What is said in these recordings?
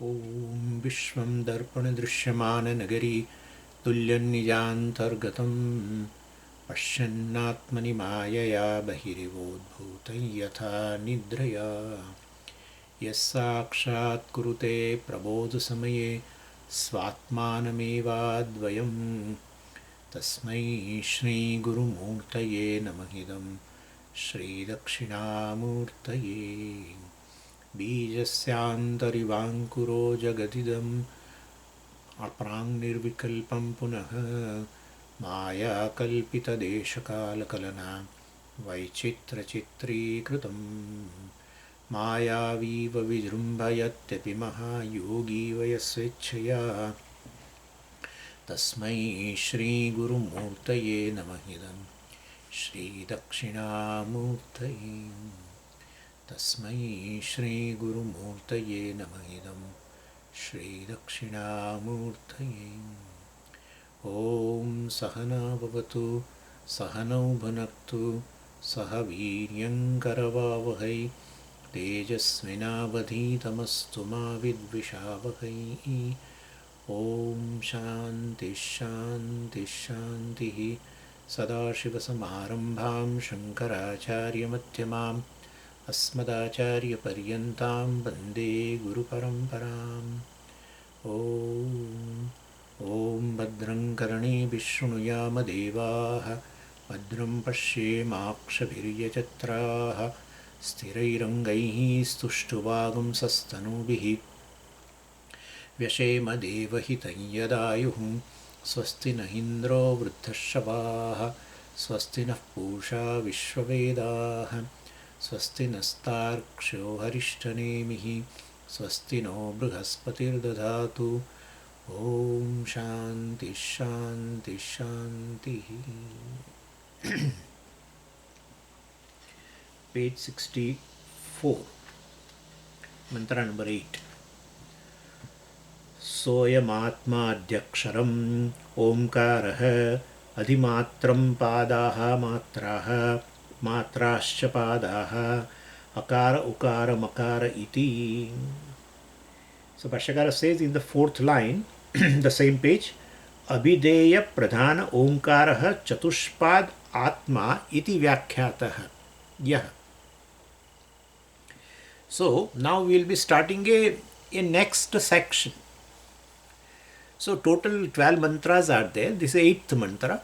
ॐ विश्वं दर्पणदृश्यमाननगरी तुल्यन्निजान्तर्गतं पश्यन्नात्मनि मायया बहिरिवोद्भूतं यथा निद्रया यस्साक्षात् कुरुते प्रबोधसमये स्वात्मानमेवाद्वयं तस्मै श्रीगुरुमूर्तये नमः श्रीदक्षिणामूर्तये बीजस्यान्तरिवाङ्कुरो जगदिदम् अप्राङ्निर्विकल्पं पुनः मायाकल्पितदेशकालकलना वैचित्रचित्रीकृतं मायावीव विजृम्भयत्यपि महायोगी वयस्वेच्छया तस्मै श्रीगुरुमूर्तये नमः श्रीदक्षिणामूर्तये तस्मै श्रीगुरुमूर्तये नमः श्रीदक्षिणामूर्तये ॐ सहना भवतु सहनौ भुनक्तु सह वीर्यङ्करवावहै तेजस्विनावधीतमस्तु मा विद्विषावहै ॐ शान्तिः शान्तिः शान्तिः सदाशिवसमारम्भां शङ्कराचार्यमध्यमाम् अस्मदाचार्यपर्यन्तां वन्दे गुरुपरम्पराम् ॐ भद्रं कर्णेभिः शृणुयामदेवाः भद्रं पश्येमाक्षभिर्यजत्राः स्थिरैरङ्गैः स्तुष्टुवागुंसस्तनूभिः व्यशेमदेवहितं यदायुः स्वस्ति न इन्द्रो वृद्धश्रवाः स्वस्ति नः पूषा विश्ववेदाः स्वस्ति नस्तार्क्ष्यो हरिष्ठनेमिः स्वस्ति नो बृहस्पतिर्दधातु ॐ शान्तिः शान्तिः शान्तिः Page 64 mantra number 8 सोऽयमात्माद्यक्षरम् ओंकारः अधिमात्रं पादाः मात्राः मात्राश्च पादाः अकार उकार मकार iti. So Bhashyakara says in the fourth line, the same page, Abhideya Pradhana Omkarah Chatushpad Atma iti Vyakhyatah Yah. So now we will be starting a next section. So total 12 mantras are there. This is 8th mantra.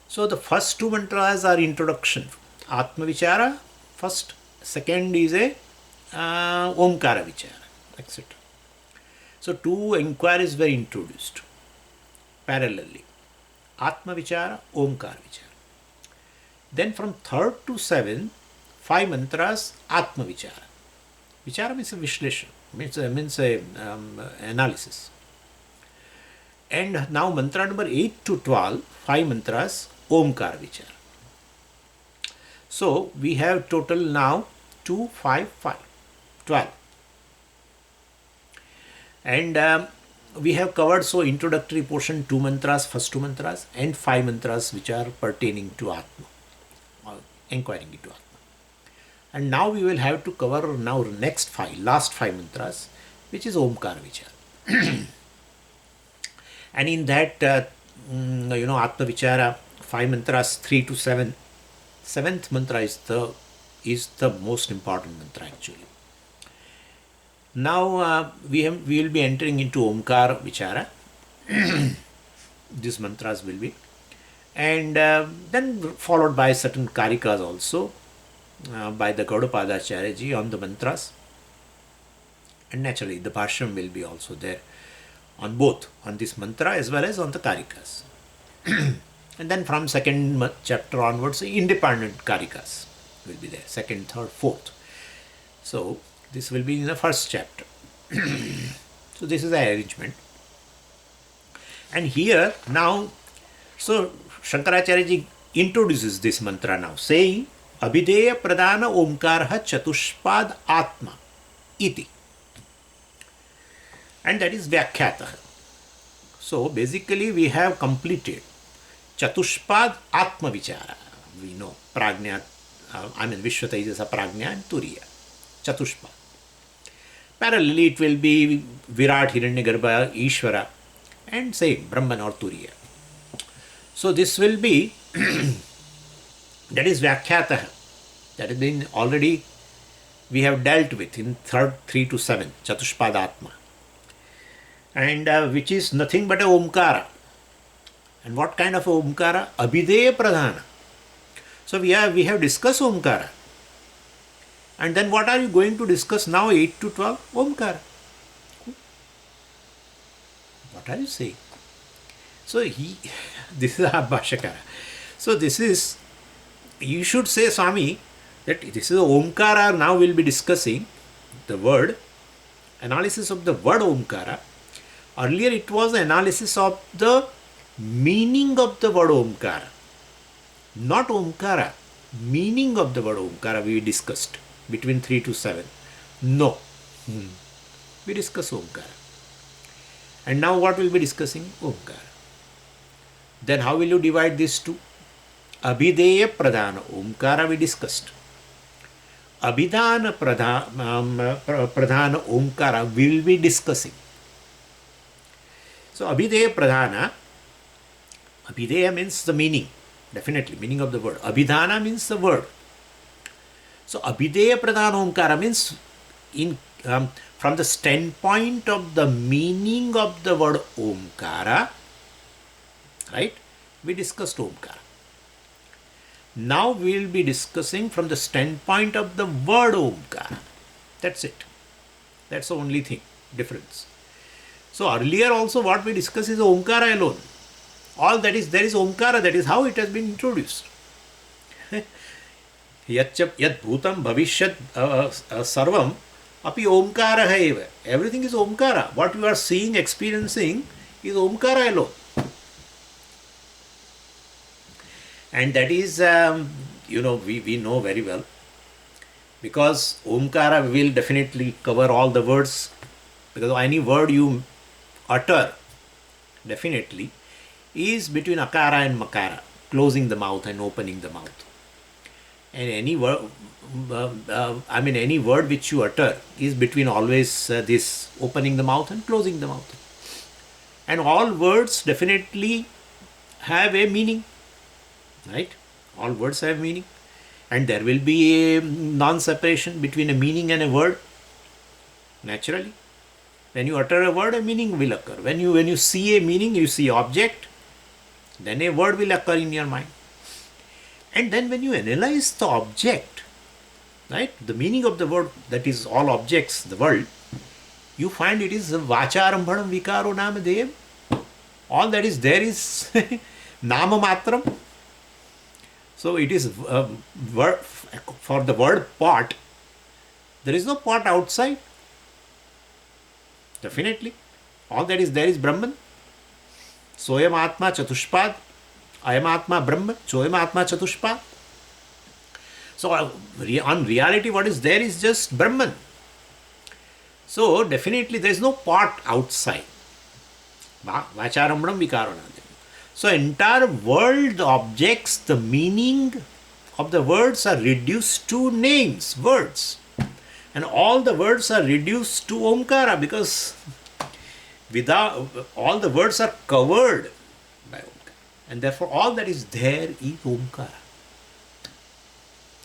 So the first two mantras are introduction. Atma Vichara first, second is a Omkara Vichara, etc. So two inquiries were introduced parallelly. Atma Vichara, Omkara Vichara. Then from 3rd to 7th, 5 mantras, Atma Vichara. Vichara means a Vishleshan, means a analysis. And now mantra number 8 to 12, 5 mantras, Omkara Vichara. So we have total now 2, 5, 5, 12. And we have covered introductory portion 2 mantras, first 2 mantras, and 5 mantras which are pertaining to Atma, or inquiring into Atma. And now we will have to cover now next 5, last 5 mantras, which is Omkara Vichara. And in that, Atma Vichara, 5 mantras, 3 to 7. 7th mantra is the most important mantra actually. Now we will be entering into Omkara Vichara. These mantras will be. And then followed by certain karikas also by the Gaudapadacharya ji on the mantras. And naturally the Bhashyam will be also there on both, on this mantra as well as on the karikas. And then from 2nd chapter onwards, independent karikas will be there, 2nd, 3rd, 4th. So this will be in the 1st chapter. So this is the arrangement. And here now, so Shankaracharya ji introduces this mantra now, saying Abhideya Pradhana Omkarah Chatushpad Atma iti. And that is Vyakhyatah. So basically we have completed Chatushpad Atma Vichara. We know Prajna, Vishwataijasa Prajna and Turiya. Chatushpad. Parallelly, it will be Virat, Hiranyagarbha, Ishvara, and same Brahman or Turiya. So this will be, that is Vyakhyatah. That has been already we have dealt with in third 3 to 7, Chatushpadatma. And which is nothing but a Omkara. And what kind of a Omkara? Abhideya Pradhana. So we have discussed Omkara. And then what are you going to discuss now, 8 to 12? Omkara. What are you saying? So this is our Bhashakara. So this is, you should say, Swami, that this is Omkara. Now we'll be discussing the word, analysis of the word Omkara. Earlier it was analysis of the meaning of the word Omkara. Not Omkara. Meaning of the word Omkara we discussed between 3 to 7. No. We discuss Omkara. And now what we'll be discussing? Omkara. Then how will you divide these two? Abhideya Pradhana Omkara we discussed. Abhidhana Pradhana Omkara we will be discussing. So Abhideya Pradhana, Abhideya means the meaning, definitely, meaning of the word. Abhidhana means the word. So Abhideya Pradhana Omkara means from the standpoint of the meaning of the word Omkara, right? We discussed Omkara. Now we will be discussing from the standpoint of the word Omkara. That's it. That's the only thing, difference. So earlier also what we discussed is Omkara alone. All that is, there is Omkara, that is how it has been introduced. Yat bhutam bhavishyat sarvam api Omkara eva. Everything is Omkara. What you are seeing, experiencing is Omkara alone. And that is, we know very well, because Omkara will definitely cover all the words, because any word you utter, definitely, is between Akara and Makara, closing the mouth and opening the mouth. And any word, any word which you utter is between always this opening the mouth and closing the mouth. And all words definitely have a meaning. Right? All words have meaning. And there will be a non-separation between a meaning and a word. Naturally. When you utter a word, a meaning will occur. When you see a meaning, you see object, then a word will occur in your mind. And then when you analyze the object, right, the meaning of the word, that is all objects, the world, you find it is Vacharambhanam Vikaro Namadeyam. All that is there is Nama Matram. So it is for the word pot, there is no pot outside. Definitely. All that is there is Brahman. Soyam Atma Chatushpad. Ayam Atma Brahma. Soyam Atma Chatushpad. So on reality what is there is just Brahman. So definitely there is no pot outside. Vacharambhanam Vikaranadam. So entire world objects, the meaning of the words are reduced to names, words. And all the words are reduced to Omkara, because without all the words are covered by Omkara. And therefore all that is there is Omkara.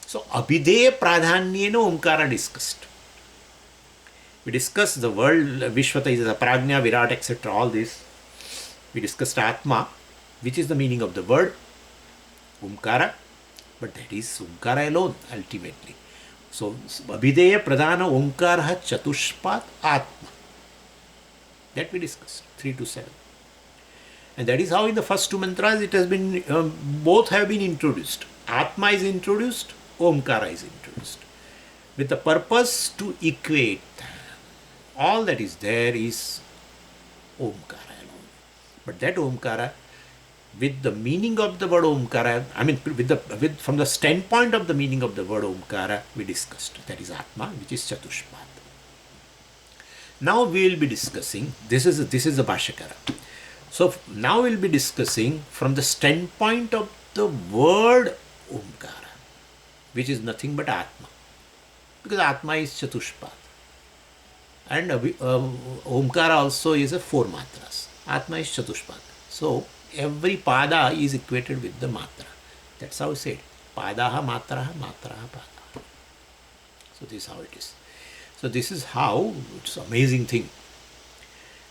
So Abhideya Pradhanyena Omkara discussed. We discussed the world, Vishvata is a Prajna, Virat, etc. All this. We discussed Atma, which is the meaning of the word Omkara, but that is Omkara alone ultimately. So Abhideya Pradhana Omkara Chatushpat Atma. That we discussed, 3 to 7. And that is how in the first two mantras it has been, both have been introduced. Atma is introduced, Omkara is introduced. With the purpose to equate all that is there is Omkara alone. But that Omkara, with the meaning of the word Omkara, from the standpoint of the meaning of the word Omkara, we discussed. That is Atma, which is Chatushpat. Now we will be discussing, this is the Bhashakara. So now we will be discussing from the standpoint of the word Omkara, which is nothing but Atma. Because Atma is Chatushpat. And Omkara also is a 4 matras. Atma is Chatushpada. So every pada is equated with the matra. That's how I said. Padaha matraha matraha pada. So this is how it is. So this is how it's an amazing thing.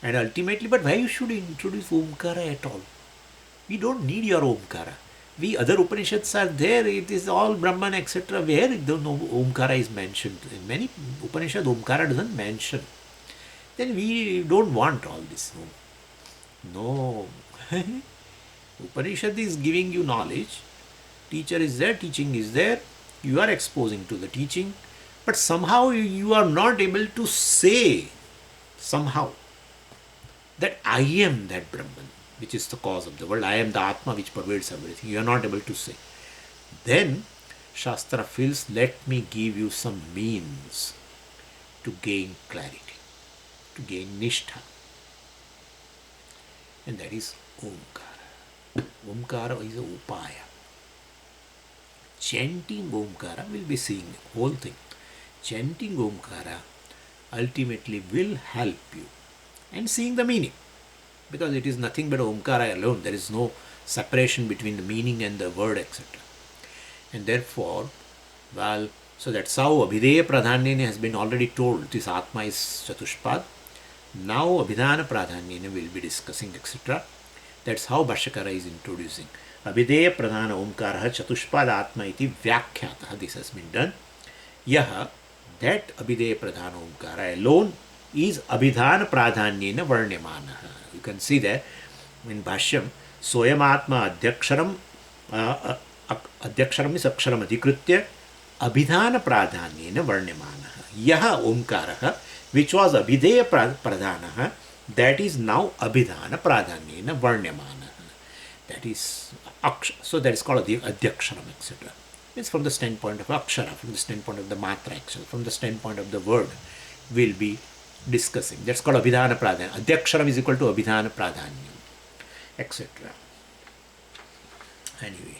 And ultimately, but why you should introduce Omkara at all? We don't need your Omkara. We other Upanishads are there, it is all Brahman, etc. Where the Omkara is mentioned. In many Upanishads, Omkara doesn't mention. Then we don't want all this. No. Upanishad is giving you knowledge. Teacher is there, teaching is there. You are exposing to the teaching. But somehow you are not able to say somehow that I am that Brahman, which is the cause of the world. I am the Atma which pervades everything. You are not able to say. Then Shastra feels, let me give you some means to gain clarity, to gain nishtha. And that is Omkara. Omkara is a upaya. Chanting Omkara, we'll be seeing the whole thing. Chanting Omkara ultimately will help you. And seeing the meaning. Because it is nothing but Omkara alone. There is no separation between the meaning and the word, etc. And therefore, well, so that's how Abhideya Pradhanyena has been already told. This Atma is Chatushpad. Now Abhidhana Pradhanyena will be discussing, etc. That's how Bhashyakara is introducing. Abhideya Pradhana Omkara Chatushpad Atma iti Vyakhyata. This has been done. Yaha, that Abhideya Pradhana Omkara alone is Abhidhana Pradhanyena Varnyamana. You can see there in Bhashyam, Soyam Atma Adhyaksharam, Adhyaksharam is Aksharam Adhikritya, Abhidhana Pradhanyena Varnyamana. Yaha Omkaraha, which was Abhideya Pradhanaha, that is now Abhidhana Pradhanyena Varnyamana. That is so that is called the Adhyaksharam, etc. It's from the standpoint of Akshara, from the standpoint of the Matra, actually, from the standpoint of the word, will be discussing. That's called Abhidhana Pradhanya. Adhyaksharam is equal to Abhidhana Pradhanya, etc. Anyway,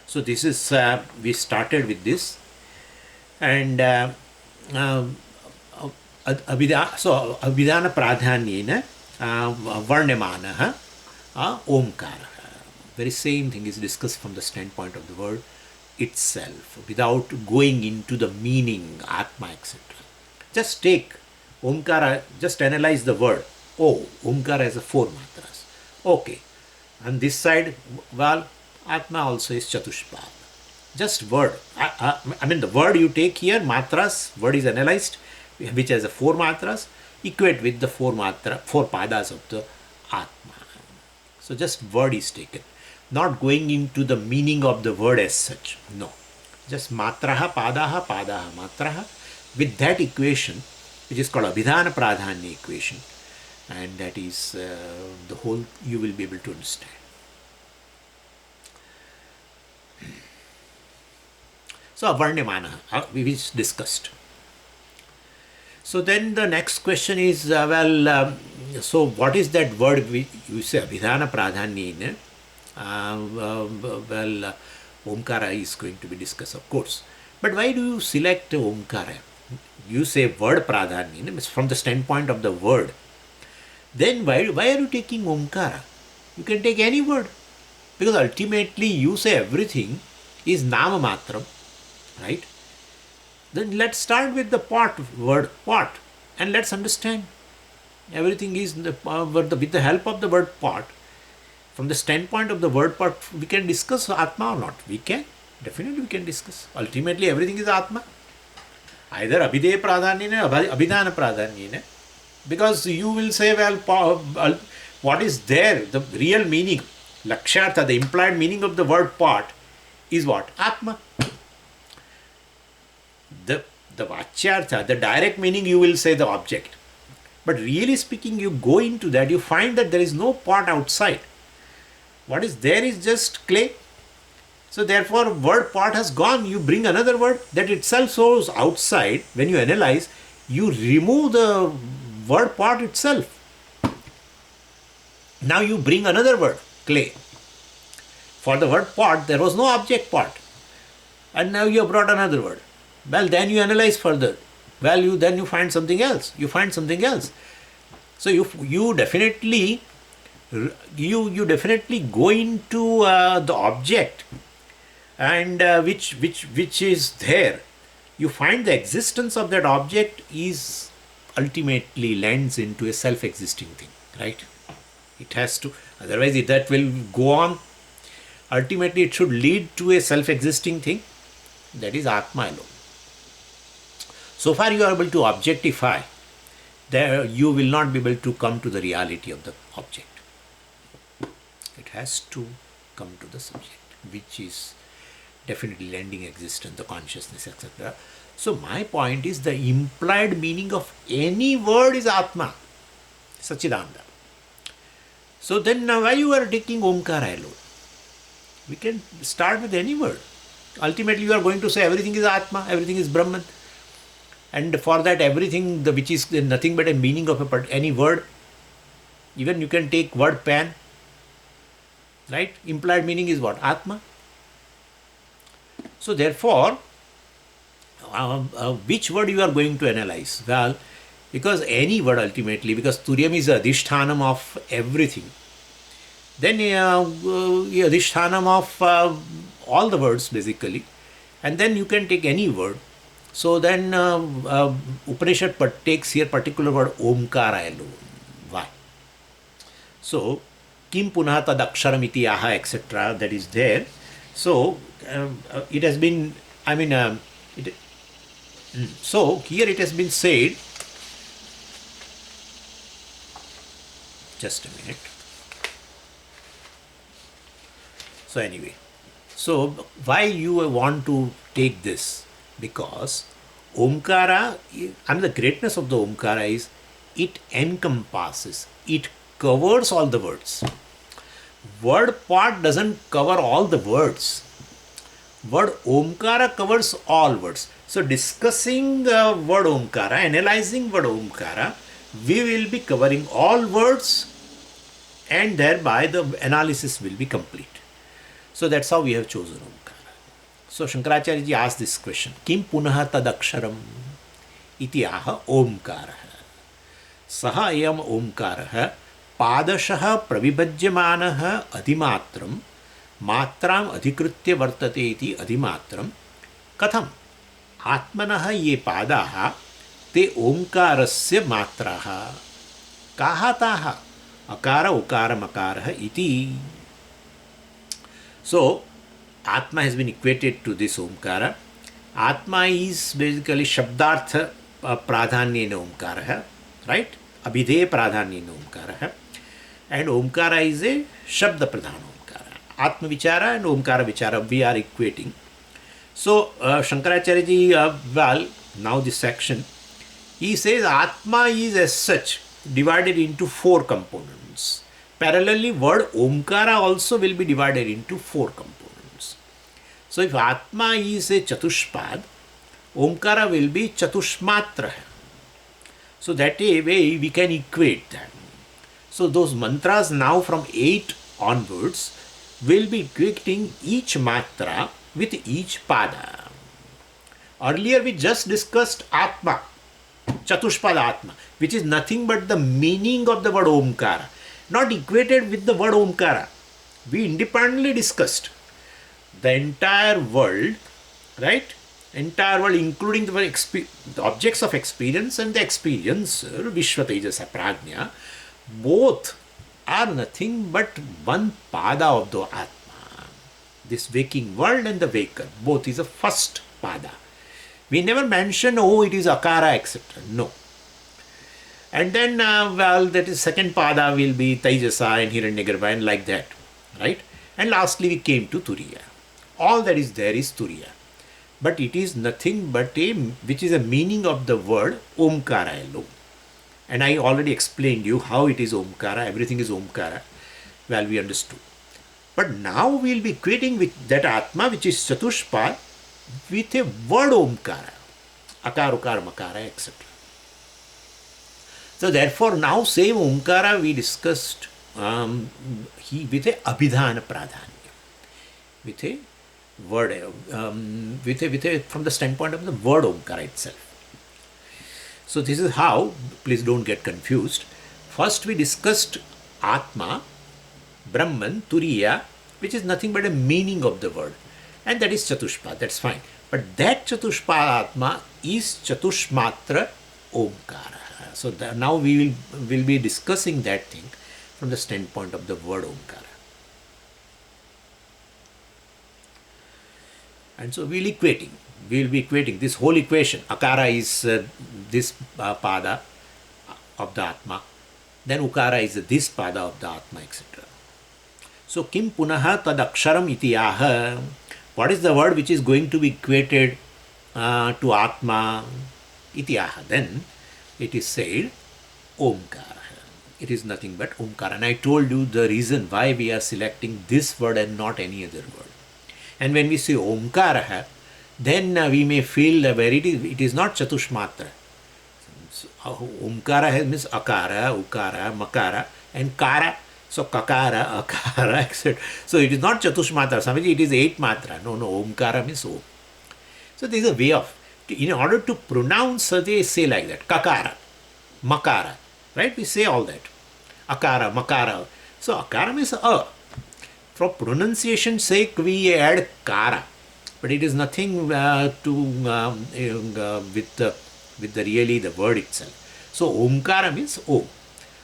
so this is, we started with this. And Abhidhana Pradhanyena Varnyamana Omkara. Very same thing is discussed from the standpoint of the word itself, without going into the meaning, Atma, etc. Just take Omkara, just analyze the word. Oh, Omkara has 4 matras. Okay. On this side, well, Atma also is Chatushpada. Just word. I mean, the word you take here, matras, word is analyzed, which has 4 matras, equate with the 4 padas of the Atma. So just word is taken. Not going into the meaning of the word as such. No. Just matraha, matraha. With that equation, which is called Abhidhana Pradhanya equation. And that is the whole, you will be able to understand. So, Varnyamana, we discussed. So then the next question is, so what is that word you say, Abhidhana Pradhanyena? Omkara is going to be discussed, of course. But why do you select Omkara? You say word Pradhanyena, from the standpoint of the word. Then why are you taking Omkara? You can take any word. Because ultimately you say everything is Nama Matram, right? Then let's start with the word pot, and let's understand. Everything is with the help of the word pot. From the standpoint of the word pot, we can discuss Atma or not. We can. Definitely we can discuss. Ultimately everything is Atma. Either Abhideya Pradhanyena or Abhidhana Pradhanyena. Because you will say, what is there? The real meaning, Lakshartha, the implied meaning of the word pot is what? Atma. The Vachyartha, the direct meaning, you will say the object. But really speaking, you go into that, you find that there is no pot outside. What is there is just clay. So therefore, word pot has gone. You bring another word that itself shows outside. When you analyze, you remove the word pot itself. Now you bring another word, clay. For the word pot, there was no object pot. And now you have brought another word. Well, then you analyze further. well, then you find something else. You find something else. So you definitely you definitely go into the object, and which is there. You find the existence of that object is ultimately lends into a self-existing thing, right? It has to, otherwise that will go on. Ultimately, it should lead to a self-existing thing, that is Atma alone. So far you are able to objectify, there you will not be able to come to the reality of the object. It has to come to the subject, which is definitely lending existence, the consciousness, etc. So my point is, the implied meaning of any word is Atma, Sachidananda. So then now why you are taking Omkara alone? We can start with any word. Ultimately you are going to say everything is Atma, everything is Brahman. And for that everything, which is nothing but a meaning of any word, even you can take word pen, right? Implied meaning is what? Atma. So therefore, which word you are going to analyze? Well, because any word ultimately, because Turyam is Adhishthanam of everything, then Adhishthanam of all the words basically, and then you can take any word. So then Upanishad takes here particular word Omkara alone. Why? So, Kim Punah Tad Aksharam Iti Aha, etc. that is there. So, it has been, so here it has been said, just a minute. So anyway, so why you want to take this? Because Omkara, the greatness of the Omkara is it encompasses, it covers all the words. Word part doesn't cover all the words. Word Omkara covers all words. So discussing word Omkara, analyzing word Omkara, we will be covering all words, and thereby the analysis will be complete. So that's how we have chosen Omkara. So Shankaracharya ji asked this question, Kim Punah Tad Aksharam Iti Aha Omkara. Saha Ayam Omkara Padashah Pravibhajyamanah Adhimatram Matram Adhikritya Vartate Iti Adhimatram Katham Atmanah Ye Padaha Te Omkarasya Matraha Kahataha Akara Ukara Makaraha Iti. So Atma has been equated to this Omkara. Atma is basically Shabdartha Pradhanyena Omkara, right? Abhidhe Pradhanyena Omkara. And Omkara is a Shabda Pradhana Omkara. Atma Vichara and Omkara Vichara we are equating. So Shankaracharya ji, well, now this section, he says Atma is as such divided into four components. Parallelly, word Omkara also will be divided into four components. So if Atma is a Chatushpad, Omkara will be Chatushmatra. So that way we can equate that. So those mantras now from 8 onwards will be equating each matra with each pada. Earlier we just discussed Atma, Chatushpada Atma, which is nothing but the meaning of the word Omkara, not equated with the word Omkara. We independently discussed the entire world, right? Entire world, including the objects of experience and the experiencer, Vishwa Tejasa Prajna, both are nothing but one pada of the Atma. This waking world and the waker, both is a first pada. We never mention, oh, it is Akara, etc. No. And then, well, that is second pada will be Tejasa and Hiranyagarbha and like that, right? And lastly, we came to Turiya. All that is there is Turiya. But it is nothing but which is a meaning of the word Omkara alone. And I already explained you how it is Omkara, everything is Omkara. Well, we understood. But now we will be equating with that Atma, which is Chatushpad, with a word Omkara. Akara, Ukara, Makara, etc. So therefore, now same Omkara we discussed with a Abhidhana Pradhanya. With a word, from the standpoint of the word Omkara itself. So this is how, please don't get confused. First we discussed Atma, Brahman, Turiya, which is nothing but a meaning of the word. And that is Chatushpad, that's fine. But that Chatushpad Atma is Chatushmatra Omkara. So now we will be discussing that thing from the standpoint of the word Omkara. And so we will be equating this whole equation. Akara is this pada of the Atma, then Ukara is this pada of the Atma, etc. So kim punaha tad aksharam iti aha. What is the word which is going to be equated to Atma? Iti aha. Then it is said Omkara. It is nothing but Omkara. And I told you the reason why we are selecting this word and not any other word. And when we say Omkara, then we may feel where it is not Chatushmatra. So, Omkara means Akara, Ukara, Makara, and Kara. So Kakara, Akara, etc. So it is not Chatushmatra. Swamiji, it is 8 matra. No, Omkara means Om. So there is a way of, in order to pronounce, they say like that. Kakara, Makara. Right? We say all that. Akara, Makara. So Akara means A. For pronunciation's sake, we add Kara. But it is nothing with the really the word itself. So Omkara means O.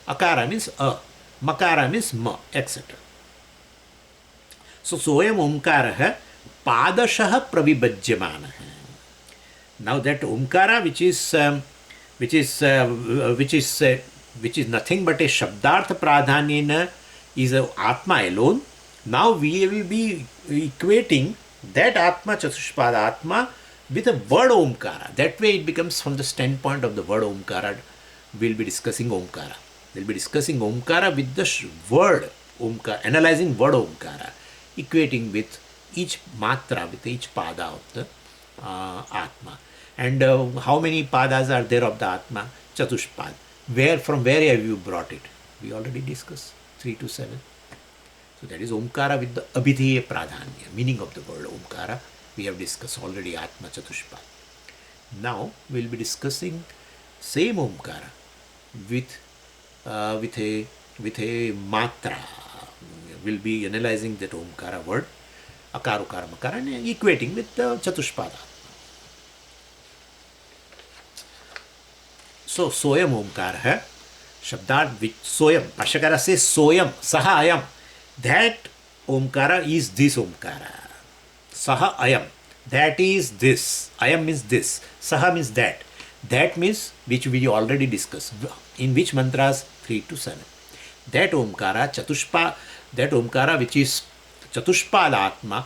Akara means A. Makara means Ma, etc. So Soyam Omkara Padashaha Pravibhajyamana. Now that Omkara which is nothing but a Shabdartha Pradhanyena is a Atma alone. Now we will be equating that Atma, Chatushpada Atma, with the word Omkara. That way it becomes from the standpoint of the word Omkara. We'll be discussing Omkara. We'll be discussing Omkara with the word Omkara, analyzing word Omkara, equating with each matra, with each pada of the Atma. And how many padas are there of the Atma? Chatushpad. From where have you brought it? We already discussed 3 to 7. So that is Omkara with the Abhidheya Pradhanya, meaning of the word Omkara. We have discussed already Atma Chatushpad. Now we will be discussing same Omkara with a matra. We will be analyzing that Omkara word, Akara, Ukara, Makara, and equating with the Chatushpada. So Soyam Omkara, Shabdart which Soyam, Bhashyakara says Soyam, Saha Ayam. That Omkara is this Omkara. Saha Ayam. That is this. Ayam means this. Saha means that. That means which we already discussed. In which mantras? 3 to 7. That Omkara, that Omkara which is Chatushpada Atma,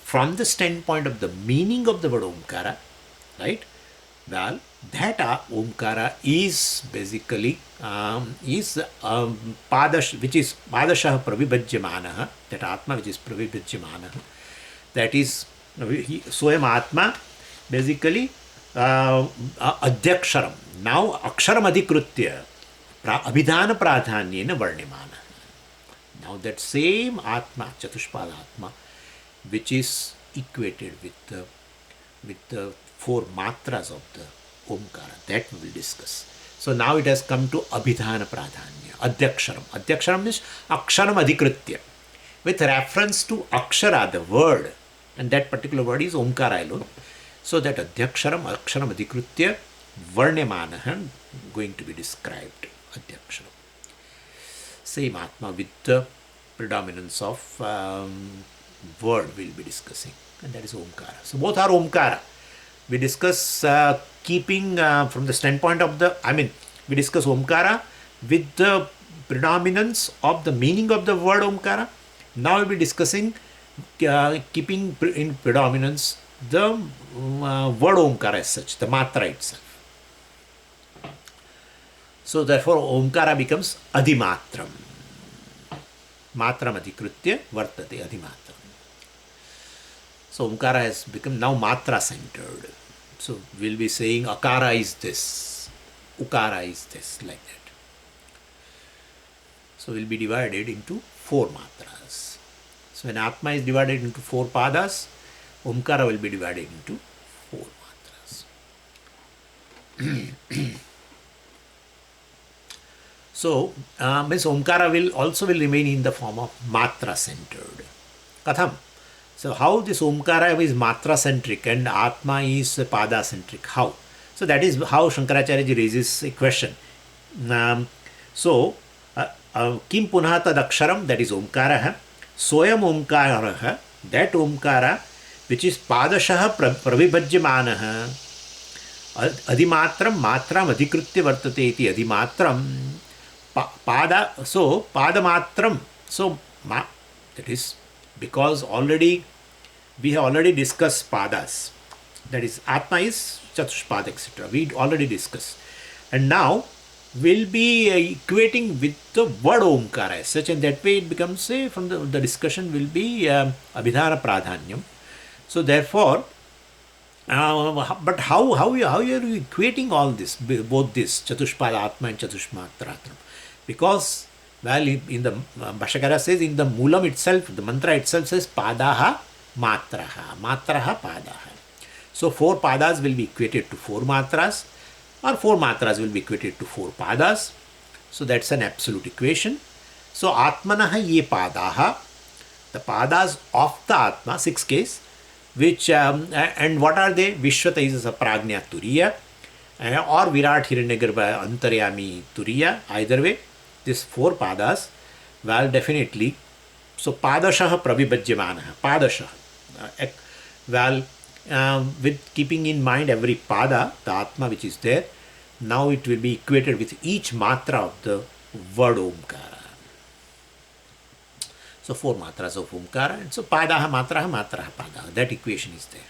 from the standpoint of the meaning of the word Omkara, right? Well, that Omkara is basically which is Padashah Pravibhajyamana, that Atma which is Pravibhajyamana, that is Soyam Atma, basically Adhyaksharam. Now Aksharam Adhikrutya Abhidhana Pradhanyena Varnimana. Now that same Atma, Chatushpada Atma, which is equated with the 4 matras of the Omkara, that we will discuss. So now it has come to Abhidhana Pradhanya, Adhyaksharam. Adhyaksharam means Aksharam Adhikritya, with reference to Akshara, the word, and that particular word is Omkara alone. So that Adhyaksharam, Aksharam Adhikritya, Varnamana going to be described. Adhyaksharam. Same Atma with the predominance of word we will be discussing, and that is Omkara. So both are Omkara. We discuss keeping from the standpoint of we discuss Omkara with the predominance of the meaning of the word Omkara. Now we'll be discussing keeping in predominance the word Omkara as such, the matra itself. So therefore Omkara becomes Adhimatram. Matram Adhikritya Vartate Adhimatram. So Omkara has become now matra centered. So we'll be saying Akara is this, Ukara is this, like that. So we'll be divided into 4 matras. So when Atma is divided into 4 padas, Omkara will be divided into 4 matras. So, means Omkara will remain in the form of Matra centered. Katham. So, how this Omkara is Matra centric and Atma is Pada centric? How? So, that is how Shankaracharya ji raises a question. So, Kim Punha Tadaksharam, that is Omkara, Soyam Omkara, that Omkara which is Padashah Pravibhajyamanaha, Adhimatram Matram Adhikritya Vartate iti Adhimatram Pada, so Padamatram, so that is because already we have already discussed Padas, that is Atma is Chatushpada etc. We already discussed, and now we'll be equating with the word Omkara as such, and that way it becomes from the discussion will be Abhidhana Pradhanyam. So therefore, but how are you equating all this, both this Chatushpada Atma and Chatushmatra Atma? Because, well, in the Bhashyakara says in the Moolam itself, the mantra itself says Padaha Matraha, Matraha Padaha. So 4 Padas will be equated to 4 Matras, or 4 Matras will be equated to 4 Padas. So that's an absolute equation. So Atmanaha ye Padaha, the Padas of the Atma, 6 case, which and what are they? Vishwataisa Pragnya Turiya or Virat Hiranyagarbha Antaryami Turiya, either way, these 4 Padas, well, definitely. So Padashah Prabhibhajyamanaha, Padashah, well, with keeping in mind every Pada, the Atma which is there, now it will be equated with each Matra of the word Omkara. So 4 Matras of Omkara, and so Padaha Matraha Matraha Padaha, that equation is there.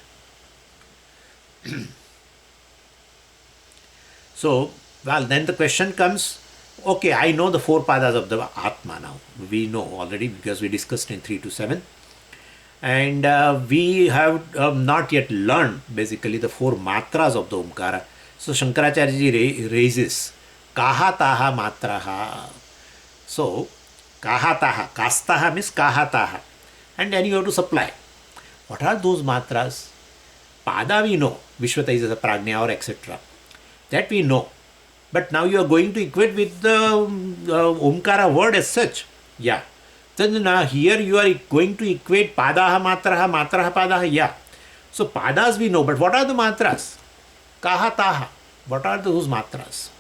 So, well, then the question comes, okay, I know the 4 Padas of the Atma now. We know already because we discussed in 3 to 7. And we have not yet learned basically the 4 Matras of the Omkara. So Shankaracharya ji raises Kaha Taha Matraha. So, Kaha Taha, Kastaha means Kaha Taha. And then you have to supply. What are those Matras? Pada we know, Vishwataisa Pragnya or etc. That we know. But now you are going to equate with the Omkara word as such. Yeah. Then here you are going to equate Padaha Matraha, Matraha Padaha. Yeah. So Padas we know, but what are the Matras? Kaha Taha. What are those Matras?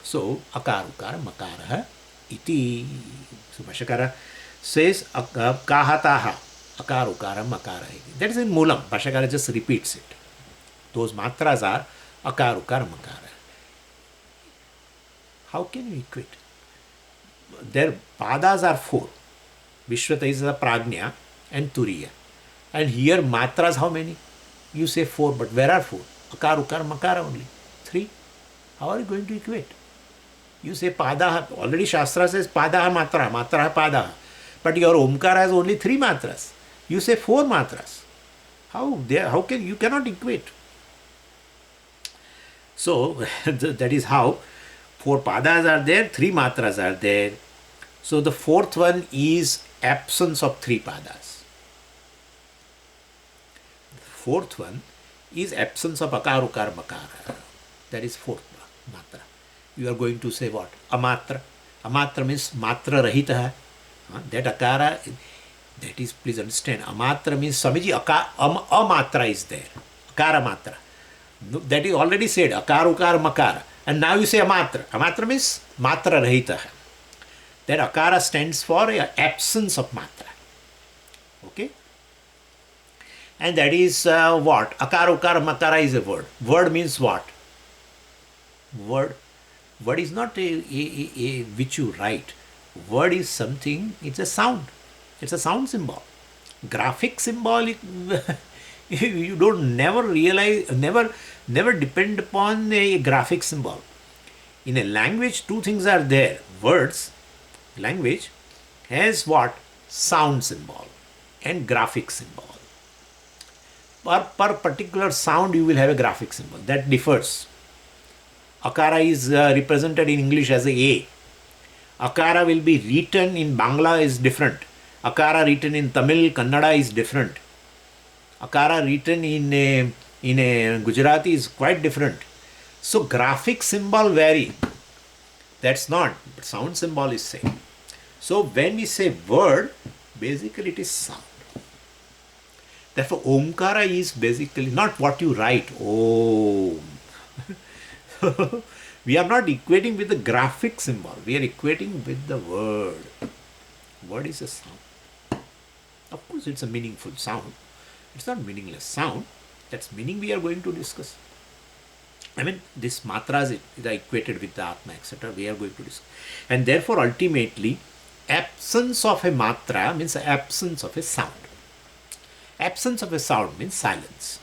So Akar, Ukar, Makara, Iti. So Bhashyakara says Kaha Taha, Akar, Ukara, Makara. That is in Moolam. Bhashyakara just repeats it. Those Matras are Akar, Ukar, Makara. How can you equate? Their Padas are 4. Vishwataisa Pragnya and Turiya. And here Matras how many? You say 4, but where are 4? Akar, Ukar, Makara only. 3. How are you going to equate? You say Padaha. Already Shastra says Padaha Matra, Matraha Padaha. But your Omkara has only 3 Matras. You say 4 Matras. How can you cannot equate? So that is how 4 Padas are there, 3 Matras are there. So the 4th one is absence of 3 Padas. The 4th one is absence of Akar, Ukar, Makara. That is 4th Matra. You are going to say what? Amatra. Amatra means Matra Rahita. That Akara, that is, please understand, Amatra means Swamiji, Amatra is there. Akara Matra. That is already said, Akar, Ukar, Makara. And now you say Amatra. Amatra means Matra Rahita. That Akara stands for absence of Matra. Okay? And that is what? Akar, Ukar, Makara is a word. Word means what? Word is not a which you write. Word is something, it's a sound. It's a sound symbol. Graphic symbol, you don't never realize, never depend upon a graphic symbol. In a language, 2 things are there. Words, language has what? Sound symbol and graphic symbol. Per particular sound you will have a graphic symbol. That differs. Akara is represented in English as a. Akara will be written in Bangla is different. Akara written in Tamil, Kannada is different. Akara written in a Gujarati is quite different. So graphic symbol vary. That's not, but sound symbol is same. So when we say word, basically it is sound. Therefore, Omkara is basically not what you write, Om. We are not equating with the graphic symbol, we are equating with the word. Word is a sound. Of course, it's a meaningful sound. It's not meaningless sound. That's meaning we are going to discuss. I mean, this matras are equated with the Atma, etc. We are going to discuss. And therefore, ultimately, absence of a matra means absence of a sound. Absence of a sound means silence.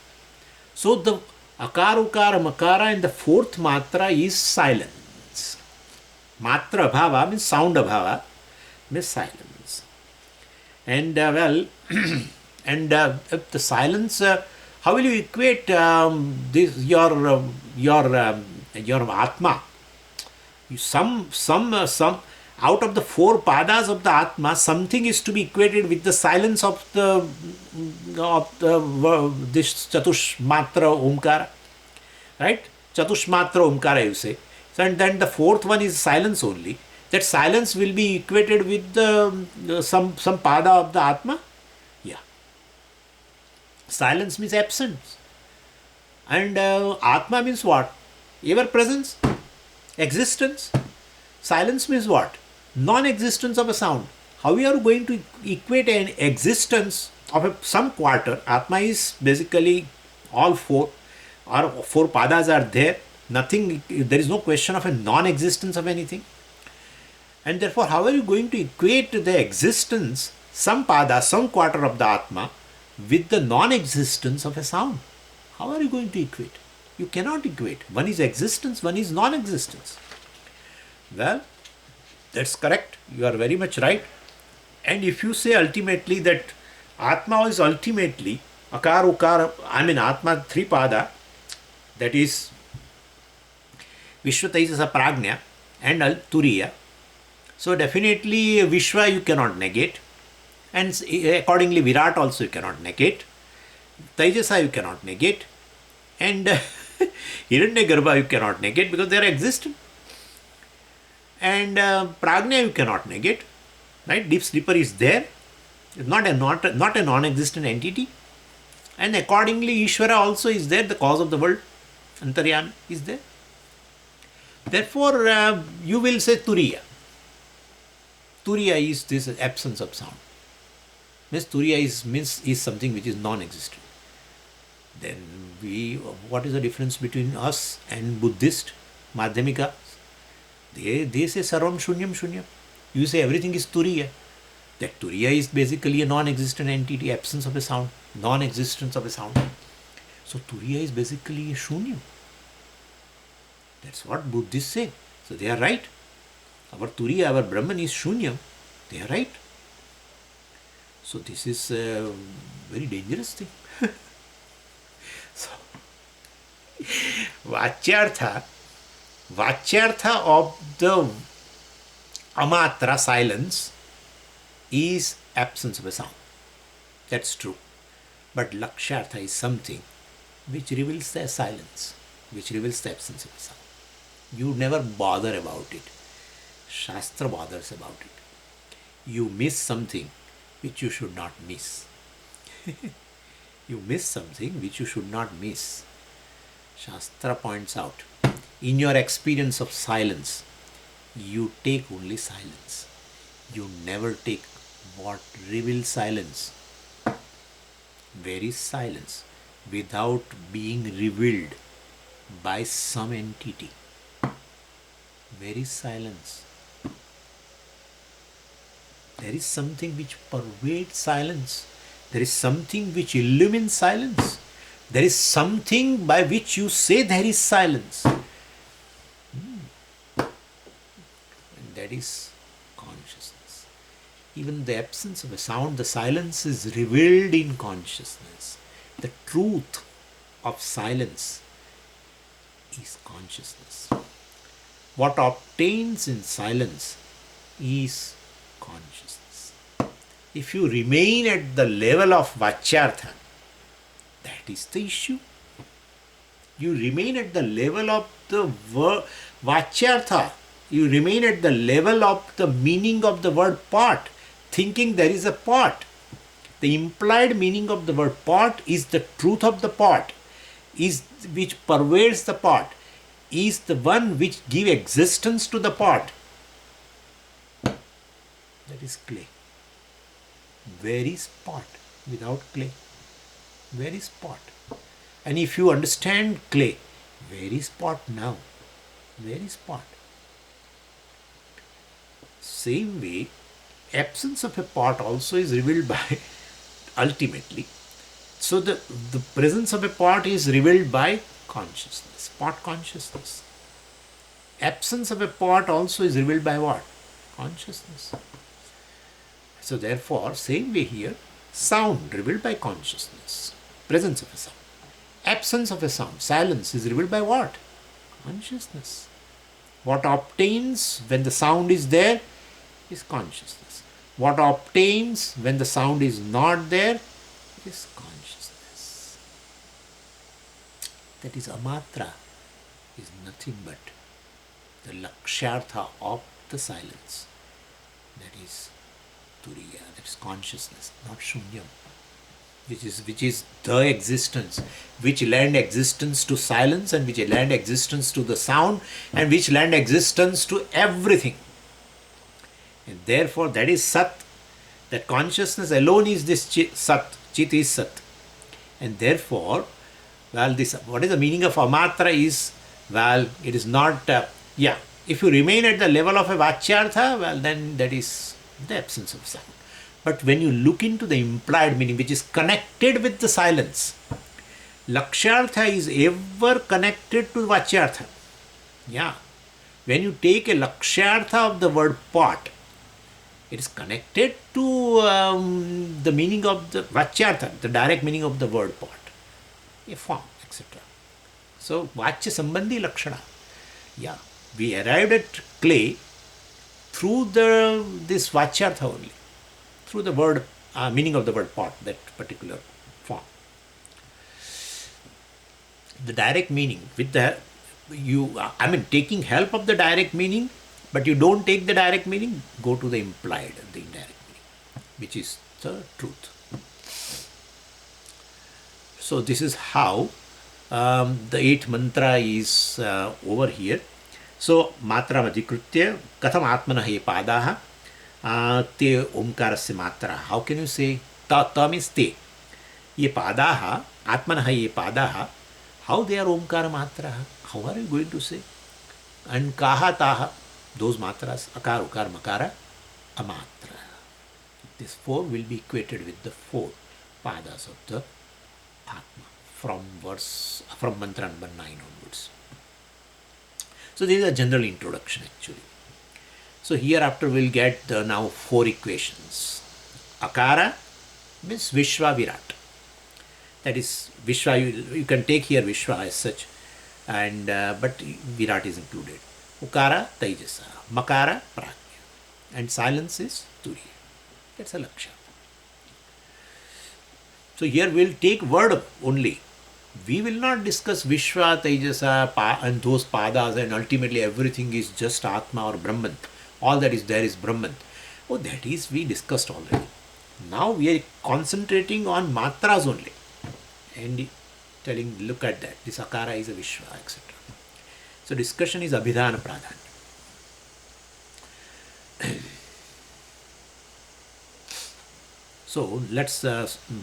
So, the akara, ukara, makara in the fourth matra is silence. Matra abhava means sound abhava means silence. And and the silence, how will you equate this your atma? Some out of the four padas of the atma, something is to be equated with the silence of this chatushmatra omkara, right? Chatushmatra omkara, you say. And then the fourth one is silence only. That silence will be equated with some pada of the atma. Yeah. Silence means absence. And atma means what? Ever presence, existence. Silence means what? Non-existence of a sound. How we are going to equate an existence of some quarter? Atma is basically all four, or four padas are there. Nothing, there is no question of a non-existence of anything. And therefore, how are you going to equate the existence, some pada, some quarter of the Atma, with the non-existence of a sound? How are you going to equate? You cannot equate. One is existence, one is non-existence. Well, that's correct. You are very much right. And if you say ultimately that Atma is ultimately akar, ukar, I mean Atma three pada, that is Vishwa, Taijasa, Prajna and Turiya. So definitely Vishwa you cannot negate, and accordingly Virat also you cannot negate, Taijasa you cannot negate, and Hiranyagarbha you cannot negate because they are existent, and Prajna you cannot negate, right? Deep sleeper is there, not a non-existent entity, and accordingly Ishvara also is there, the cause of the world, Antaryami is there. Therefore you will say Turiya. Turiya is this absence of sound. Means Turiya is something which is non-existent. Then what is the difference between us and Buddhist, Madhyamika? They say Sarvam Shunyam Shunyam. You say everything is Turiya. That Turiya is basically a non-existent entity, absence of a sound, non-existence of a sound. So Turiya is basically a Shunyam. That's what Buddhists say. So they are right. Our Turiya, our Brahman is Shunyam. They are right. So this is a very dangerous thing. So, Vachyartha of the amatra silence is absence of a sound. That's true. But Lakshyartha is something which reveals the silence, which reveals the absence of a sound. You never bother about it. Shastra bothers about it. You miss something which you should not miss. You miss something which you should not miss. Shastra points out, in your experience of silence, you take only silence. You never take what reveals silence. Where is silence without being revealed by some entity? Where is silence? There is something which pervades silence. There is something which illumines silence. There is something by which you say there is silence. And that is consciousness. Even the absence of a sound, the silence is revealed in consciousness. The truth of silence is consciousness. What obtains in silence is consciousness. If you remain at the level of Vachyartha, that is the issue. You remain at the level of the Vachyartha, You remain at the level of the meaning of the word pot, thinking there is a pot. The implied meaning of the word pot is the truth of the pot, is which pervades the pot, is the one which give existence to the pot. That is clay. Where is pot without clay? Where is pot? And if you understand clay, where is pot now? Where is pot? Same way, absence of a pot also is revealed by ultimately. So the presence of a pot is revealed by consciousness, pot consciousness. Absence of a pot also is revealed by what? Consciousness. So therefore, same way here, sound revealed by consciousness, presence of a sound. Absence of a sound, silence is revealed by what? Consciousness. What obtains when the sound is there is consciousness. What obtains when the sound is not there is consciousness. That is amatra, is nothing but the lakshyartha of the silence. That is turiya, that is consciousness, not shunyam, which is the existence, which lend existence to silence and which lend existence to the sound and which lend existence to everything. And therefore that is sat. That consciousness alone is this sat. Chit is sat. And therefore, well, this, what is the meaning of amatra is, well, it is not, if you remain at the level of a vachyartha, well, then that is the absence of sound. But when you look into the implied meaning, which is connected with the silence, lakshyartha is ever connected to vachyartha. Yeah. When you take a lakshyartha of the word pot, it is connected to the meaning of the vachyartha, the direct meaning of the word pot, a form, etc. So, vachya sambandhi lakshana. Yeah, we arrived at clay through this vachyartha only, through the word meaning of the word pot, that particular form. The direct meaning with the taking help of the direct meaning, but you don't take the direct meaning, go to the implied, the indirect meaning, which is the truth. So this is how the eighth mantra is over here. So matra madhikrutya katham atmana he padaha te omkarasya matra. How can you say ta means te? Ye padaha atmana ye padaha. How they are omkara matra? How are you going to say? And kaha taha, those matras, akar, ukar, makara, amatra. This four will be equated with the four padas of the Atma from mantra number 9 onwards. So this is a general introduction actually. So hereafter we'll get the now four equations. Akara means Vishwa Virat. That is Vishwa, you can take here Vishwa as such, and but Virat is included. Ukara Taijasa, Makara Prajna, and silence is Turiya. That's a Lakshya. So here we'll take word only. We will not discuss Vishwa, Taijasa, and those padas, and ultimately everything is just Atma or Brahman. All that is there is Brahman. Oh, that is we discussed already. Now we are concentrating on matras only and telling, look at that, this Akara is a Vishwa, etc. So discussion is Abhidhana Pradhanya. So let's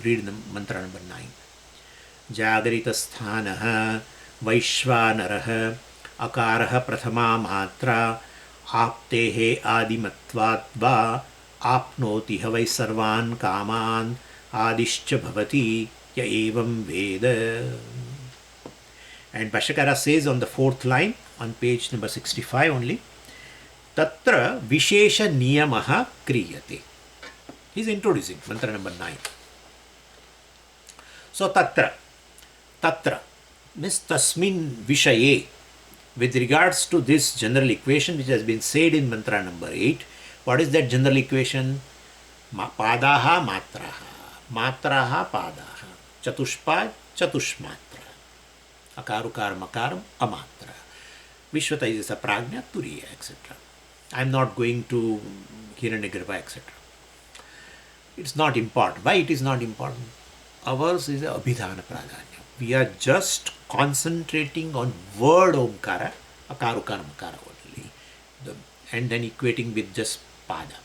read the mantra number 9. Jagarita sthanaha vaishvanaraha akaraha prathama matra aptehe adimatvatva apnoti havai sarvan kaman adishcha bhavati ya evam veda. And Bhashyakara says on the fourth line on page number 65 only, Tatra Vishesha Niyamaha Kriyate. He is introducing mantra number 9. So Tatra means Tasmin Vishaye. With regards to this general equation which has been said in mantra number 8, what is that general equation? Padaha matraha, matraha padaha, chatushpad chatushmatra, akarukar makaram amatra. Vishwataijasa Prajna, Turiya, etc. I am not going to Hiranyagarbha, etc. It's not important. Why it is not important? Ours is a Abhidhana Pradhanya. We are just concentrating on word Omkara, Akarukara Makara only, and then equating with just Pada.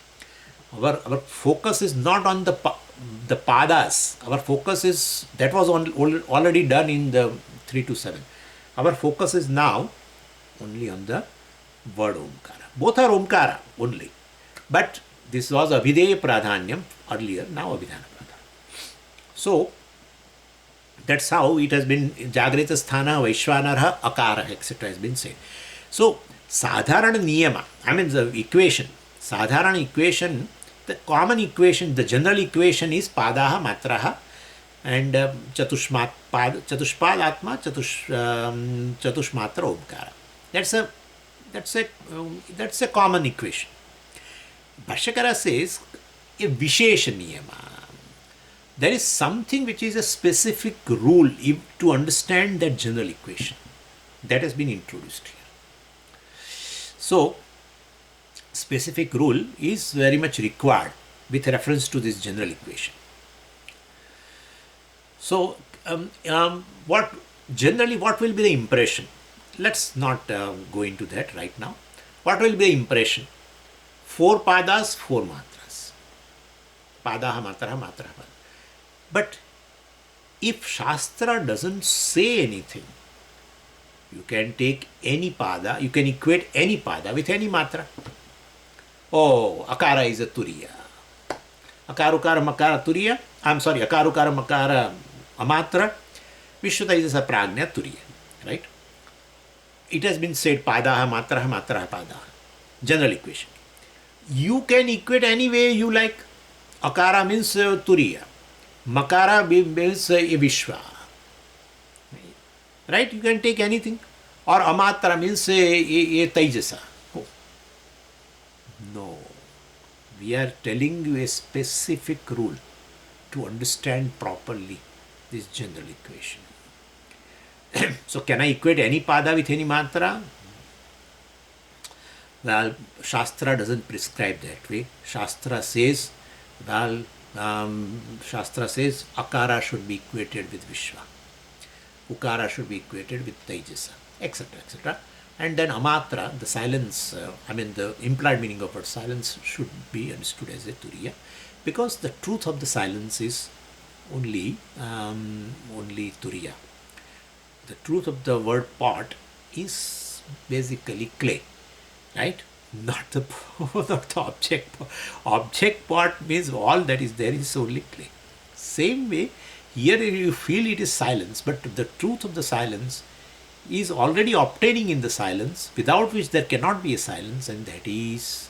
Our focus is not on the padas. Our focus is, that was already done in the 3 to 7. Our focus is now only on the word Omkara. Both are Omkara only. But this was Abhideya Pradhanyam earlier, now Abhidhana Pradhanyam. So, that's how it has been, Jagrita Sthana, Vaishwanarha, Akara, etc. has been said. So, Sadharana Niyama, I mean the equation, Sadharana equation, the common equation, the general equation is Padaha, Matraha, and Chatushpad Atma, Chatushmatra Omkara. That's a common equation. Bhashyakara says a Vishesha Niyama. There is something which is a specific rule to understand that general equation. That has been introduced here. So, specific rule is very much required with reference to this general equation. So, what will be the impression? Let's not go into that right now. What will be the impression? 4 padas, 4 matras. Padaha, matraha, matraha, padaha. But if Shastra doesn't say anything, you can take any pada, you can equate any pada with any matra. Oh, Akara is a Turiya. Akarukara Makara Turiya. Akarukara Makara Amatra. Vishwataijasa Prajna Turiya. Right? It has been said Padaha Matraha Matraha Padaha. General equation. You can equate any way you like. Akara means Turiya. Makara means Vishwa. Right? You can take anything. Or Amatra means Taijasa. Oh. No. We are telling you a specific rule to understand properly this general equation. So, can I equate any pada with any matra? Well, Shastra doesn't prescribe that way. Shastra says, Akara should be equated with Vishwa. Ukara should be equated with Taijasa, etc., etc. And then Amatra, the silence, the implied meaning of word silence should be understood as a Turiya, because the truth of the silence is only Turiya. The truth of the word pot is basically clay, right? Not the object. Object pot means all that is there is only clay. Same way, here you feel it is silence, but the truth of the silence is already obtaining in the silence, without which there cannot be a silence, and that is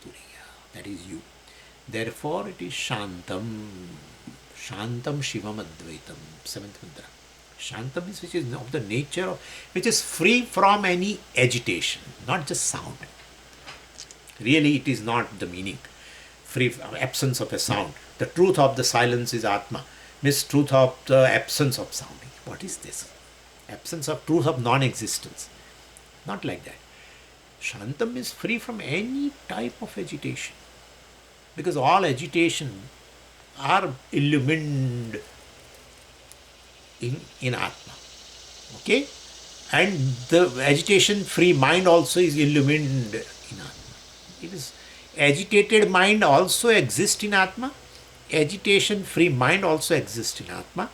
Turiya, that is you. Therefore, it is Shantam. Shantam Shivam Advaitam, 7th mantra. Shantam is which is of the nature of, which is free from any agitation, not just sound. Really, it is not the meaning. Free from absence of a sound. The truth of the silence is Atma, means truth of the absence of sounding. What is this? Absence of truth of non-existence. Not like that. Shantam is free from any type of agitation, because all agitation are illumined in Atma. Okay? And the agitation free mind also is illumined in Atma. It is agitated mind also exists in Atma. Agitation free mind also exists in Atma.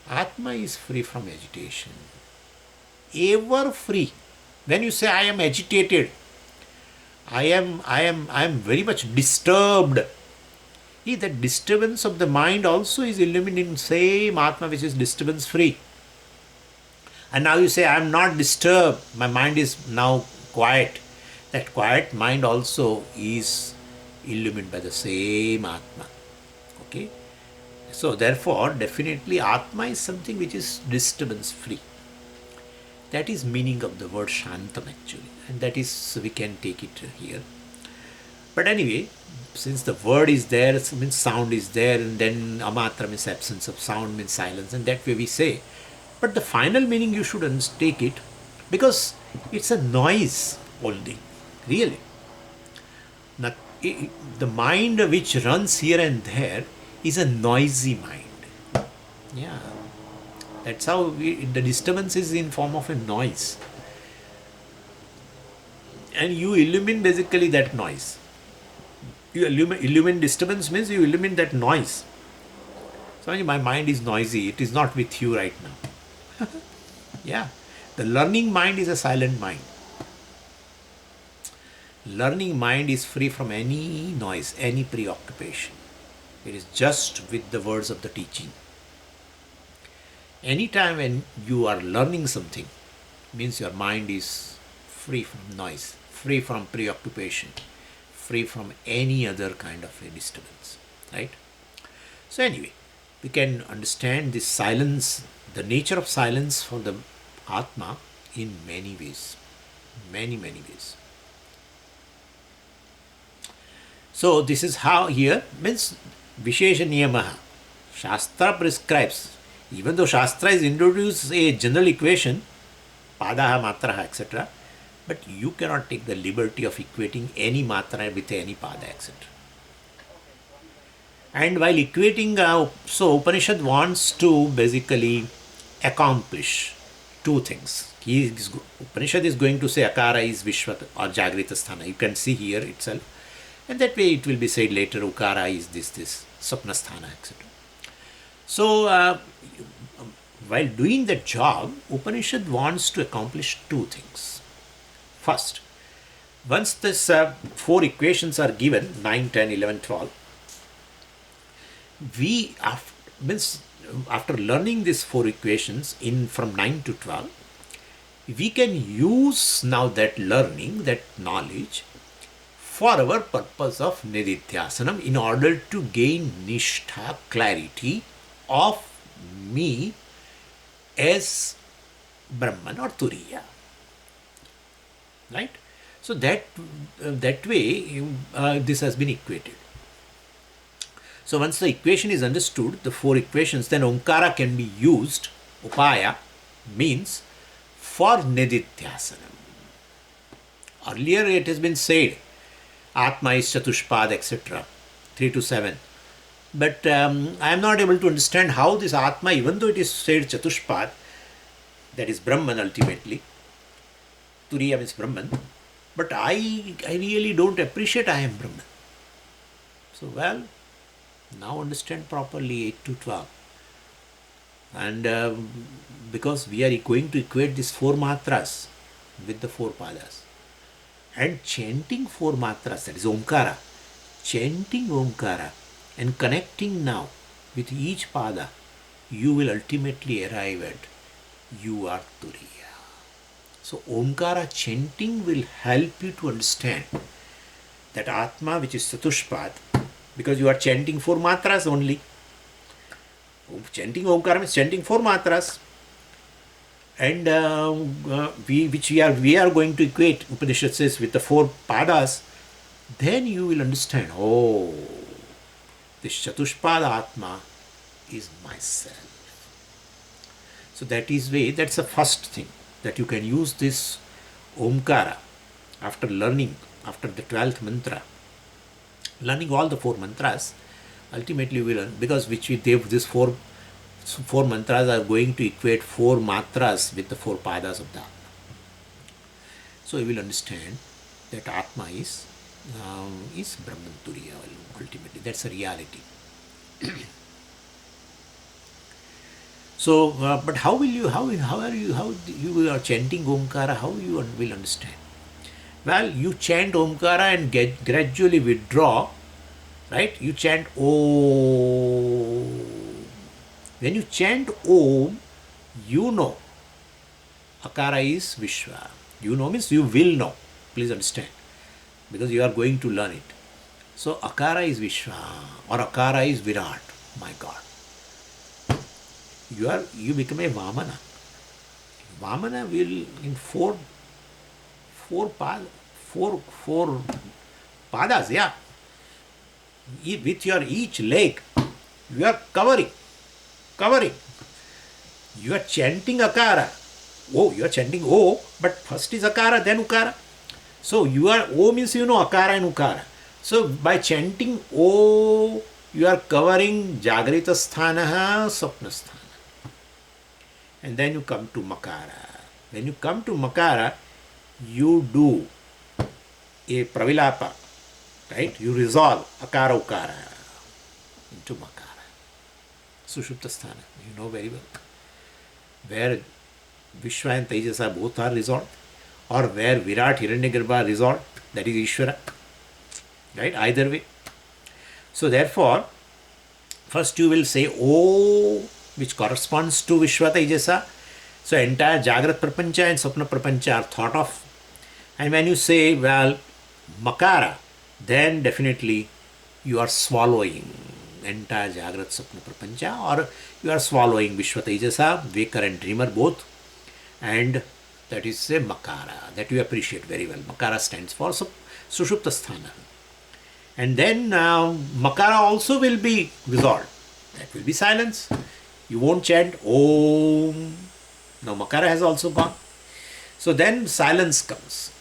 Atma is free from agitation. Ever free. When you say I am agitated, I am very much disturbed. That disturbance of the mind also is illumined in same Atma, which is disturbance free. And now you say I am not disturbed, my mind is now quiet. That quiet mind also is illumined by the same Atma. Okay? So therefore, definitely Atma is something which is disturbance free. That is meaning of the word Shantam actually. And that is, we can take it here. But anyway, since the word is there, it means sound is there, and then Amatra means absence of sound, means silence, and that way we say. But the final meaning you should take it, because it's a noise only, really. Not, the mind which runs here and there is a noisy mind. Yeah, that's how the disturbance is in form of a noise, and you illumine basically that noise. You illumine disturbance means you illumine that noise. So my mind is noisy. It is not with you right now. Yeah, the learning mind is a silent mind. Learning mind is free from any noise, any preoccupation. It is just with the words of the teaching. Anytime when you are learning something, means your mind is free from noise, free from preoccupation, free from any other kind of a disturbance, right? So anyway, we can understand this silence, the nature of silence for the Atma in many ways, many ways. So this is how here means Vishesha Niyamaha. Shastra prescribes, even though Shastra is introduced a general equation, Padaha, Matraha, etc., but you cannot take the liberty of equating any Matra with any Pada, etc. And while equating, so Upanishad wants to basically accomplish two things. Upanishad is going to say Akara is Vishwa or Jagrita Sthana. You can see here itself. And that way it will be said later, Ukara is this, Sapnasthana, etc. So, while doing that job, Upanishad wants to accomplish two things. First, once this four equations are given, 9, 10, 11, 12, we, after learning these four equations from 9 to 12, we can use now that learning, that knowledge, for our purpose of nididhyasanam in order to gain nishtha, clarity of me as Brahman or Turiya. Right? So that way this has been equated. So once the equation is understood, the four equations, then Omkara can be used, Upaya means for nididhyasanam. Earlier it has been said, Atma is Chatushpad, etc., 3 to 7. But I am not able to understand how this Atma, even though it is said Chatushpad, that is Brahman ultimately, Turiya means Brahman, but I really don't appreciate I am Brahman. So, well, now understand properly 8 to 12. And because we are going to equate these four matras with the four padas. And chanting four matras, that is Omkara, chanting Omkara and connecting now with each pada, you will ultimately arrive at you are Turiya. So Omkara chanting will help you to understand that Atma, which is Chatushpad, because you are chanting four matras only. Chanting Omkara means chanting four matras. And we are going to equate, Upanishad says, with the four padas, then you will understand, oh, this Chatushpada Atma is myself. So that's the first thing, that you can use this Omkara after learning, after the 12th mantra, learning all the four mantras, ultimately we learn, because these four mantras are going to equate four matras with the four padas of the Atma. So you will understand that Atma is Brahman Turiya ultimately. That's a reality. So, but how you are chanting Omkara, how you will understand? Well, you chant Omkara and gradually withdraw, right? You chant Om. When you chant Om, you know Akara is Vishwa. You know means you will know. Please understand. Because you are going to learn it. So Akara is Vishwa or Akara is Virat. My God. You become a Vamana. Vamana will in four padas, yeah. With your each leg, you are covering. You are chanting Akara O, you are chanting O, but first is Akara, then Ukara. So you are, O means you know Akara and Ukara. So by chanting O, you are covering Jagrita Sthanaha, Swapna Sthana. And then you come to Makara. When you come to Makara, you do a Pravilapa, right? You resolve Akara Ukara into Makara. Sushupta Sthana, you know very well. Where Vishwa and Tejasa both are resolved, or where Virat Hiranyagarbha resolved, that is Ishvara. Right? Either way. So therefore, first you will say O, which corresponds to Vishwa Tejasa. So entire Jagrat Prapancha and Swapna Prapancha are thought of. And when you say, well, Makara, then definitely you are swallowing entire Jagrat Swapna Prapancha, or you are swallowing Vishwa Tejasa, Waker and Dreamer both. And that is a Makara, that you appreciate very well. Makara stands for Sushupta Sthana. And then Makara also will be resolved. That will be silence. You won't chant Om. Now Makara has also gone. So then silence comes.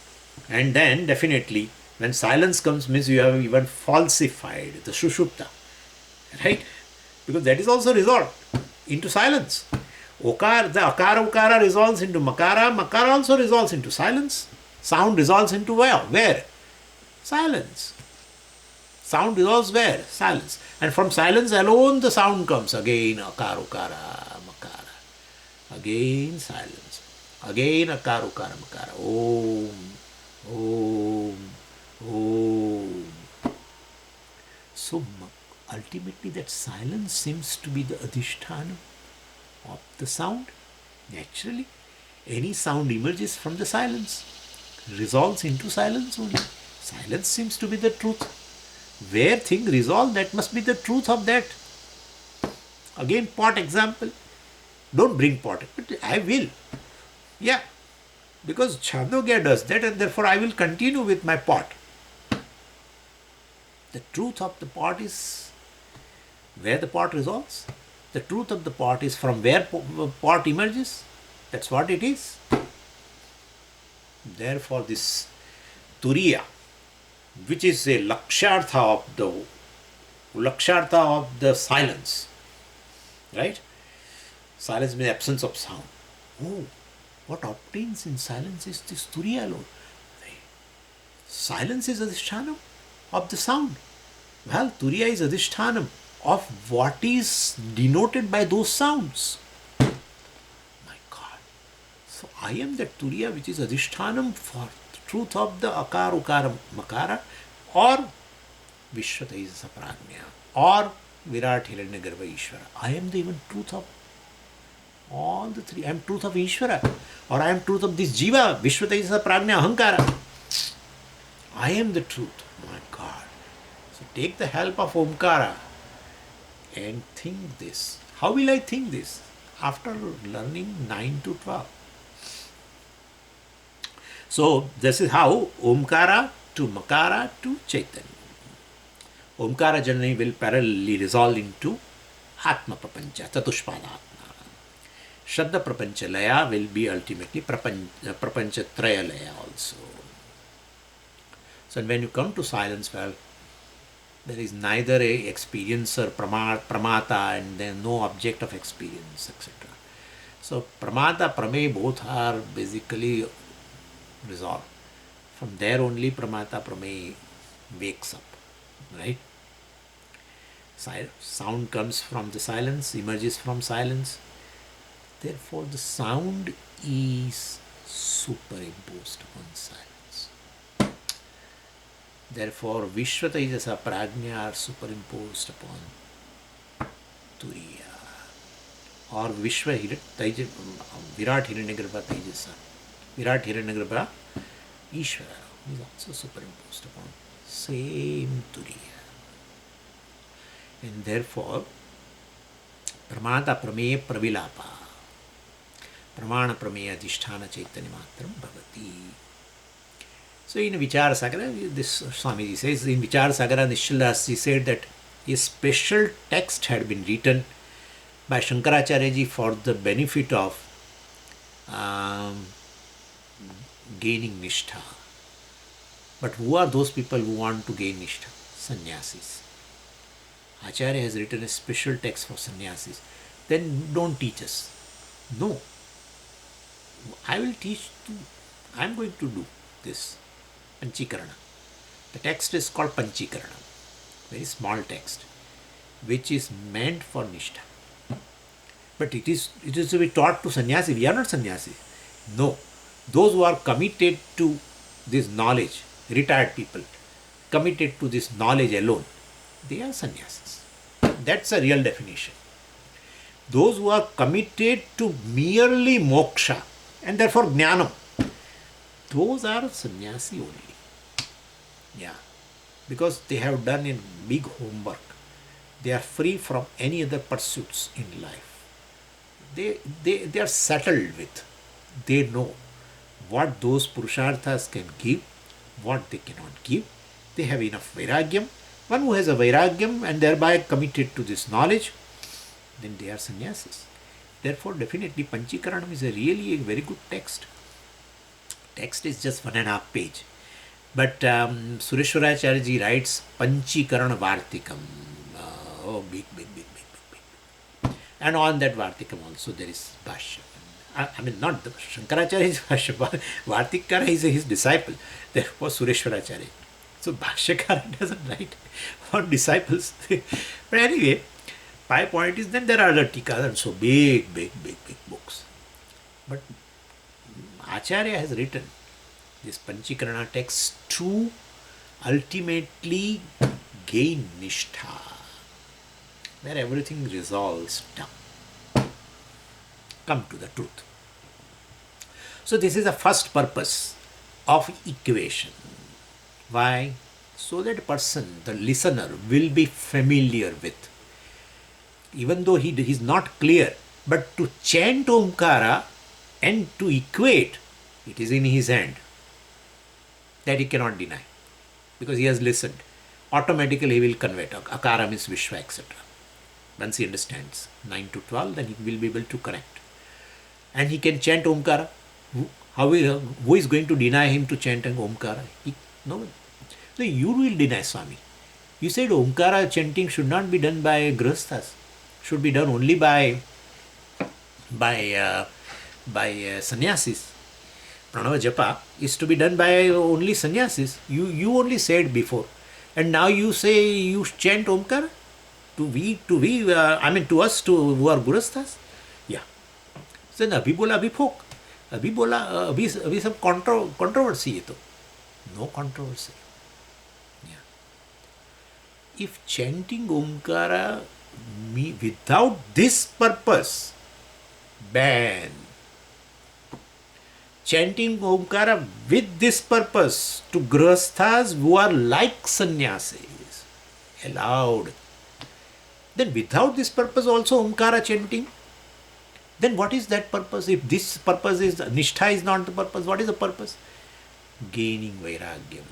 And then definitely when silence comes means you have even falsified the Sushupta. Right? Because that is also resolved into silence. The Akara Ukara resolves into Makara. Makara also resolves into silence. Sound resolves into where? Where? Silence. Sound resolves where? Silence. And from silence alone the sound comes. Again Akara Ukara Makara. Again silence. Again Akara Ukara Makara. Om. Om. So ultimately that silence seems to be the adhisthana of the sound. Naturally, any sound emerges from the silence, resolves into silence only. Silence seems to be the truth. Where things resolve, that must be the truth of that. Again, pot example. Don't bring pot, but I will. Yeah, because Chandogya does that, and therefore I will continue with my pot. The truth of the pot is where the pot resolves. The truth of the pot is from where pot emerges. That's what it is. Therefore, this Turiya, which is a lakshartha of the silence, right? Silence means absence of sound. Oh, what obtains in silence is this Turiya alone. Silence is adhishthanam of the sound. Well, Turiya is adhishthanam of what is denoted by those sounds. My God. So I am that Turiya which is adhishthanam for the truth of the Akara, Ukara, Makara, or Vishwatejasa Prajna, or Virat Hiranyagarbha Ishvara. I am the even truth of all the three. I am truth of Ishvara, or I am truth of this Jiva, Vishwatejasa Prajna Ahankara. I am the truth. My God. So take the help of Omkara and think this. How will I think this? After learning 9 to 12. So this is how Omkara to Makara to Chaitanya. Omkara generally will parallelly resolve into Atma Prapancha, Chatushpada Atma. Shraddha Prapancha Laya will be ultimately Prapancha Traya Laya also. So when you come to silence, well, there is neither a experiencer, pramata, and then no object of experience, etc. So pramata, pramay both are basically resolved. From there only pramata, pramay wakes up, right? Sound comes from the silence, emerges from silence. Therefore, the sound is superimposed upon silence. Therefore, Vishwatejasa Prajna are superimposed upon Turiya. Or Virat Hiranyagarbha Tejasa. Virat Hiranyagarbha Ishvara is also superimposed upon same Turiya. And therefore, Pramata Prameya Pravilapa. Pramana Prameya Adhisthana Chaitanya Matram Bhavati. So in Vichara Sagara, this Swamiji says, in Vichara Sagara, Nishchalas, he said that a special text had been written by Shankaracharya ji for the benefit of um, gaining nishtha. But who are those people who want to gain nishtha? Sannyasis. Acharya has written a special text for sannyasis. Then don't teach us. No, I will teach you. I am going to do this. Panchikarana. The text is called Panchikarana. Very small text, which is meant for nishtha. But it is to be taught to sannyasi. We are not sannyasi. No. Those who are committed to this knowledge, retired people, committed to this knowledge alone, they are sannyasis. That's a real definition. Those who are committed to merely moksha and therefore jnanam, those are sannyasi only. Yeah. Because they have done a big homework. They are free from any other pursuits in life. They are settled with. They know what those purusharthas can give, what they cannot give. They have enough vairagyam. One who has a vairagyam and thereby committed to this knowledge, then they are sannyasis. Therefore, definitely Panchikaranam is really a very good text. Text is just 1.5 page. But Sureshwaracharya ji writes Panchikarana Vartikam. Big, big, big, big, big, big. And on that Vartikam also there is Bhashya. I mean, not the Shankaracharya is Bhashya. Vartikara is his disciple. Therefore, Sureshwaracharya. So, Bhashyakara doesn't write on disciples. But anyway, my point is then there are other tikas and so big, big, big, big books. But Acharya has written this Panchikarana text to ultimately gain nishtha, where everything resolves down. Come to the truth. So this is the first purpose of equation. Why? So that person, the listener, will be familiar with. Even though he is not clear, but to chant Omkara and to equate, it is in his hand. That he cannot deny. Because he has listened. Automatically he will convert. Akara means Vishwa, etc. Once he understands 9 to 12, then he will be able to connect. And he can chant Omkara. Who is going to deny him to chant an Omkara? No one. So you will deny, Swami. You said Omkara chanting should not be done by Grihasthas. Should be done only by sannyasis. Pranava Japa is to be done by only sannyasis. You only said before. And now you say you chant Omkara? To us who are Grihasthas? Yeah. So abhi bola abhi phok. Abhi bola abhi sab controversy hai to. No controversy. Yeah. If chanting Omkara without this purpose, ban. Chanting Omkara with this purpose to Grihasthas who are like sannyasis, allowed. Then without this purpose also Omkara chanting, then what is that purpose? If this purpose is, nishtha is not the purpose, what is the purpose? Gaining vairagyam.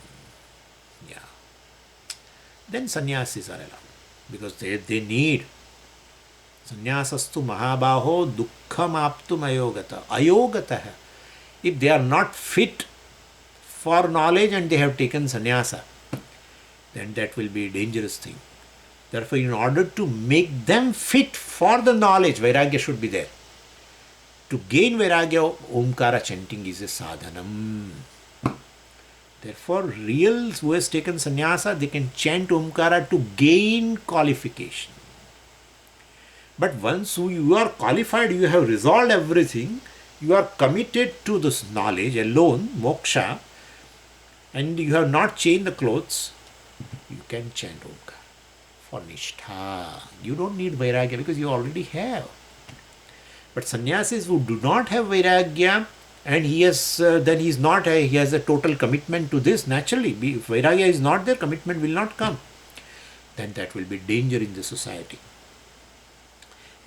Yeah. Then sannyasis are allowed. Because they need. Sannyasastu mahabaho dukkham aptum ayogata. Ayogata. If they are not fit for knowledge and they have taken sannyasa, then that will be a dangerous thing. Therefore, in order to make them fit for the knowledge, vairagya should be there. To gain vairagya, Omkara chanting is a sadhanam. Therefore, reals who has taken sannyasa, they can chant Omkara to gain qualification. But once you are qualified, you have resolved everything, you are committed to this knowledge alone, moksha, and you have not changed the clothes, you can chant Omkara for nishtha. You don't need vairagya because you already have. But sannyasis who do not have vairagya, and he has he has a total commitment to this, naturally, if vairagya is not there, commitment will not come. Then that will be danger in the society.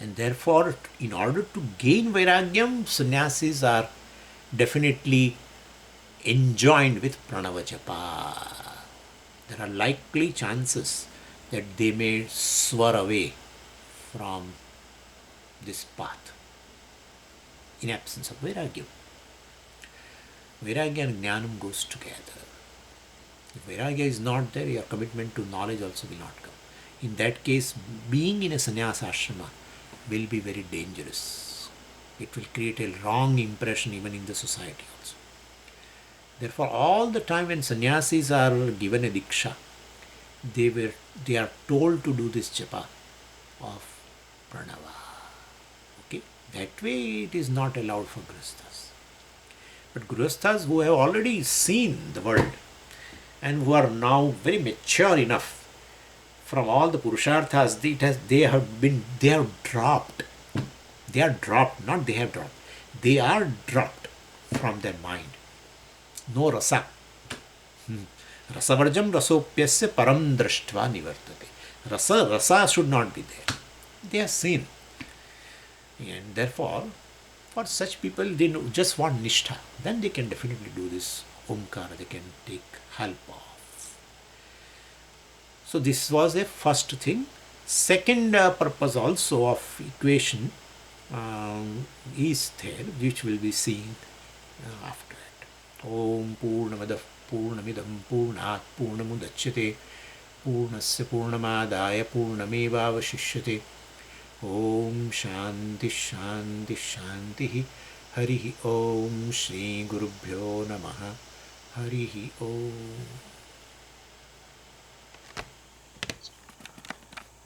And therefore, in order to gain vairagyam, sannyasis are definitely enjoined with pranava japa. There are likely chances that they may swerve away from this path. in absence of vairagya. Vairagya and jnanam goes together. If vairagya is not there, your commitment to knowledge also will not come. In that case, being in a sannyasa ashrama will be very dangerous. It will create a wrong impression even in the society also. Therefore, all the time when sannyasis are given a diksha, they are told to do this japa of pranava. Okay, that way it is not allowed for grihasthas. But grihasthas who have already seen the world and who are now very mature enough from all the purusharthas, they have dropped. They are dropped, not they have dropped. They are dropped from their mind. No rasa. Rasavarjam rasopyasya param drashtva nivartate. Rasa should not be there. They are seen. And therefore, for such people, they just want nishtha. Then they can definitely do this omkara. They can take help of. So this was a first thing. Second purpose also of equation is there, which will be seen after that. Om Purnamadav Purnamidam Purnat Purnamudachyate Purnasya Purnamadaya Purnamevavashishyate. Om Shanti Shanti Shanti Harihi Om Shri Gurubhyo Namaha Harihi Om.